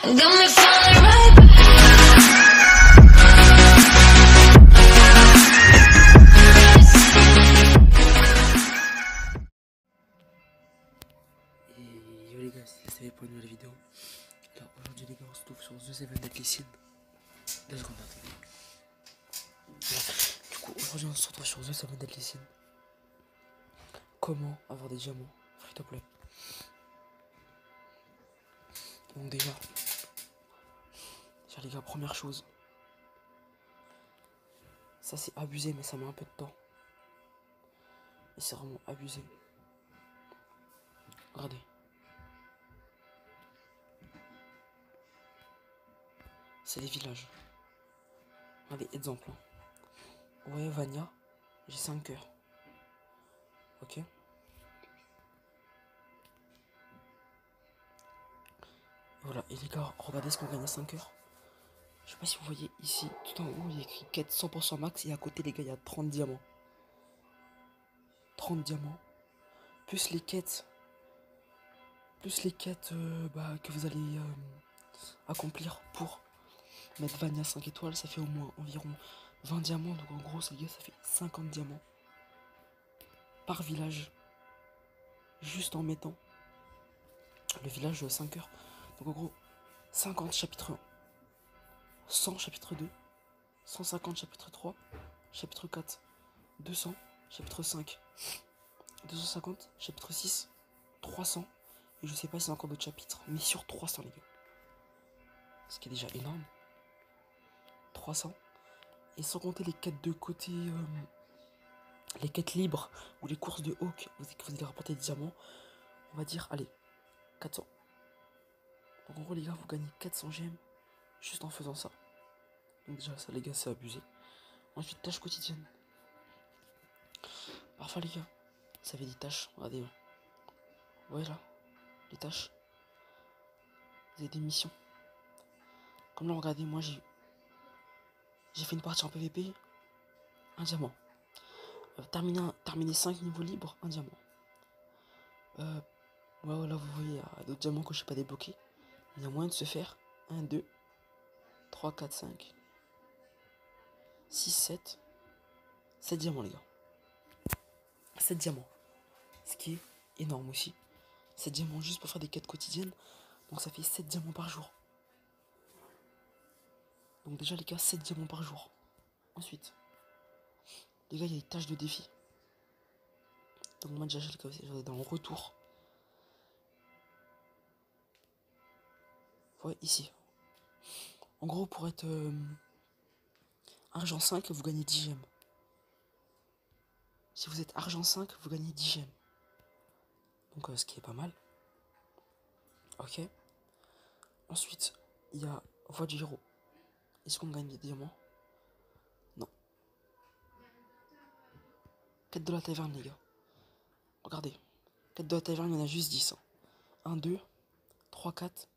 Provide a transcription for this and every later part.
Got me feeling right. Et yo les gars, c'est la série pour une nouvelle vidéo. Alors aujourd'hui les gars, on se trouve sur The Seven Deadly Sins. 2 secondes, attendez. Du coup aujourd'hui on se retrouve sur The Seven Deadly Sins. Comment avoir des diamants free to play. Donc déjà les gars, première chose, ça c'est abusé mais ça met un peu de temps. Et c'est vraiment abusé. Regardez. C'est les villages. Allez, exemple. Ouais, Vania, j'ai 5 cœurs. Ok. Voilà, et les gars, regardez ce qu'on gagne à 5 heures. Je sais pas si vous voyez ici, tout en haut, il y a écrit quête 100% max. Et à côté, les gars, il y a 30 diamants. 30 diamants. Plus les quêtes. Plus les quêtes que vous allez accomplir pour mettre Vania 5 étoiles. Ça fait au moins environ 20 diamants. Donc en gros, les gars, ça fait 50 diamants par village. Juste en mettant le village de 5 heures. Donc en gros, 50 chapitre 1. 100 chapitre 2, 150 chapitre 3, chapitre 4, 200 chapitre 5, 250 chapitre 6, 300, et je sais pas s'il y a encore d'autres chapitres, mais sur 300 les gars. Ce qui est déjà énorme. 300. Et sans compter les quêtes de côté, les quêtes libres, ou les courses de Hawk, que vous allez rapporter des diamants, on va dire, allez, 400. Donc en gros les gars, vous gagnez 400 gemmes juste en faisant ça. Donc déjà ça les gars, c'est abusé. Ensuite, tâches quotidiennes. Parfois les gars, ça fait des tâches, regardez. Ouais là, les tâches. Vous avez des missions. Comme là, regardez, moi j'ai fait une partie en PVP, un diamant. Terminer 5 niveaux libres, un diamant. Ouais, là vous voyez, il y a d'autres diamants que je n'ai pas débloqués. Il y a moyen de se faire 1, 2, 3, 4, 5, 6, 7. 7 diamants les gars. 7 diamants. Ce qui est énorme aussi. 7 diamants juste pour faire des quêtes quotidiennes. Donc ça fait 7 diamants par jour. Donc déjà les gars, 7 diamants par jour. Ensuite, les gars, il y a des tâches de défi. Donc moi déjà, j'ai dans le retour. Ouais, ici. En gros, pour être argent 5, vous gagnez 10 gemmes. Si vous êtes argent 5, vous gagnez 10 gemmes. Donc ce qui est pas mal. Ok. Ensuite, il y a voie du héros. Est-ce qu'on gagne des diamants? Non. Quête de la taverne, les gars. Regardez. Quête de la taverne, il y en a juste 10. 1, 2, 3, 4,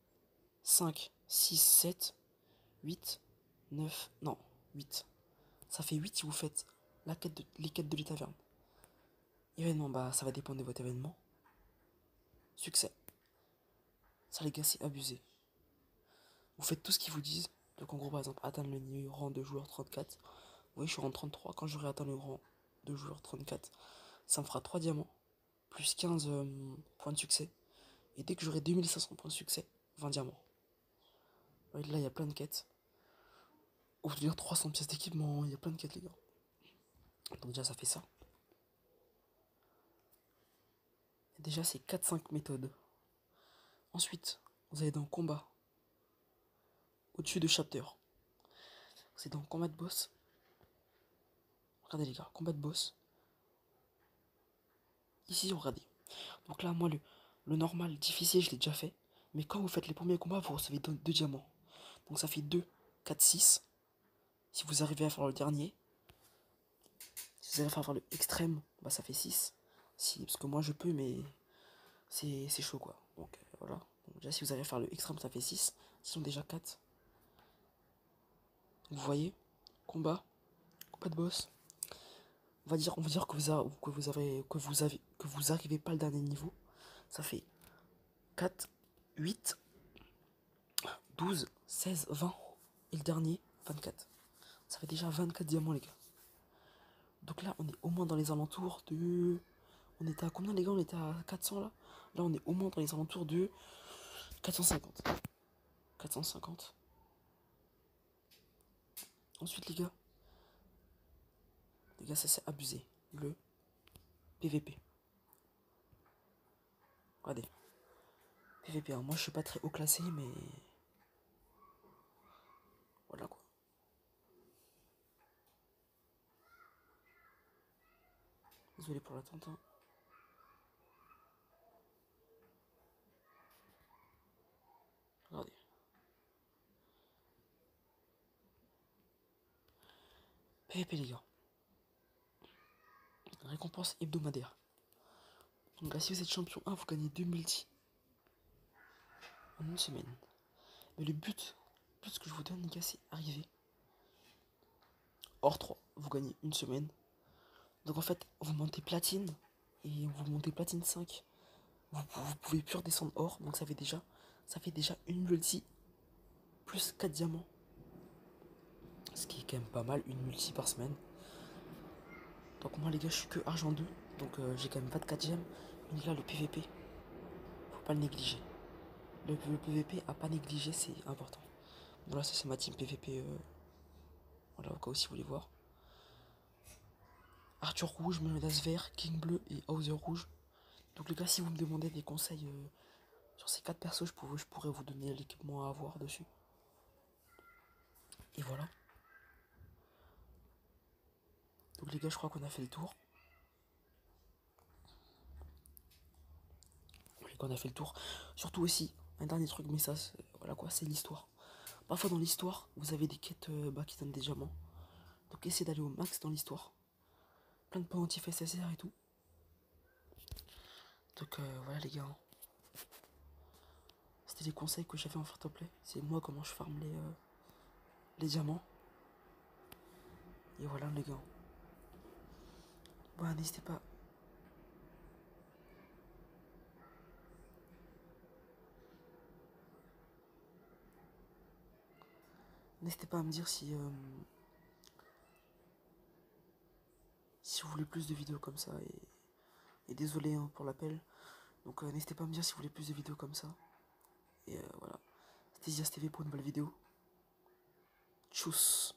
5, 6, 7, 8, 9, non, 8. Ça fait 8 si vous faites les quêtes de la taverne. Événement, bah ça va dépendre de votre événement. Succès. Ça les gars, c'est abusé. Vous faites tout ce qu'ils vous disent. Donc en gros, par exemple, atteindre le niveau rang de joueur 34. Vous voyez, je suis rang 33. Quand j'aurai atteint le rang de joueur 34, ça me fera 3 diamants. Plus 15 points de succès. Et dès que j'aurai 2500 points de succès, 20 diamants. Là, il y a plein de quêtes. Obtenir 300 pièces d'équipement. Il y a plein de quêtes, les gars. Donc déjà, ça fait ça. Et déjà, c'est 4-5 méthodes. Ensuite, vous allez dans combat. Au-dessus de chapter. Vous êtes dans combat de boss. Regardez les gars, combat de boss. Ici, regardez. Donc là, moi, le normal, difficile, je l'ai déjà fait. Mais quand vous faites les premiers combats, vous recevez 2 diamants. Donc ça fait 2, 4, 6. Si vous arrivez à faire le dernier. Si vous arrivez à faire le extrême, bah ça fait 6. Parce que moi je peux, mais c'est chaud quoi. Donc voilà. Donc, déjà, si vous arrivez à faire le extrême, ça fait 6. Sinon, déjà 4. Vous voyez, combat de boss. On va dire que vous arrivez pas le dernier niveau. Ça fait 4, 8, 12, 16, 20. Et le dernier, 24. Ça fait déjà 24 diamants, les gars. Donc là, on est au moins dans les alentours de... On était à combien, les gars? On était à 400, là. Là, on est au moins dans les alentours de 450. 450. Ensuite, les gars, ça c'est abusé. Le PVP. Regardez. PVP, hein. Moi, je suis pas très haut classé, mais... Voilà, quoi. Désolé pour l'attente, hein. Regardez. PVP, les gars. Récompense hebdomadaire. Donc là, si vous êtes champion 1, vous gagnez 2 multis. En une semaine. Mais le but que je vous donne, les gars, c'est arriver. Hors 3, vous gagnez une semaine. Donc en fait, vous montez platine. Et vous montez platine 5. Vous pouvez plus redescendre hors. Donc ça fait déjà une multi. Plus 4 diamants. Ce qui est quand même pas mal, une multi par semaine. Donc moi les gars, je suis que argent 2. Donc j'ai quand même 24 gemmes. Mais là, le PVP, faut pas le négliger. Le PVP à pas négliger, c'est important. Voilà, ça c'est ma team PVP. Voilà, au cas où si vous voulez voir. Arthur rouge, Menace vert, King bleu et Hauser rouge. Donc les gars, si vous me demandez des conseils sur ces 4 persos, je pourrais vous donner l'équipement à avoir dessus. Et voilà. Donc les gars, je crois qu'on a fait le tour. Les gars, on a fait le tour. Surtout aussi, un dernier truc, mais ça, voilà quoi, c'est l'histoire. Parfois dans l'histoire, vous avez des quêtes qui donnent des diamants. Donc essayez d'aller au max dans l'histoire. Plein de pendentifs SSR et tout. Donc voilà les gars. C'était les conseils que j'avais en free to play. C'est moi comment je farme les diamants. Et voilà les gars. Bah n'hésitez pas. N'hésitez pas à me dire si vous voulez plus de vidéos comme ça. Et désolé hein, pour l'appel. Donc n'hésitez pas à me dire si vous voulez plus de vidéos comme ça. Et voilà. C'était Zias TV pour une nouvelle vidéo. Tchuss.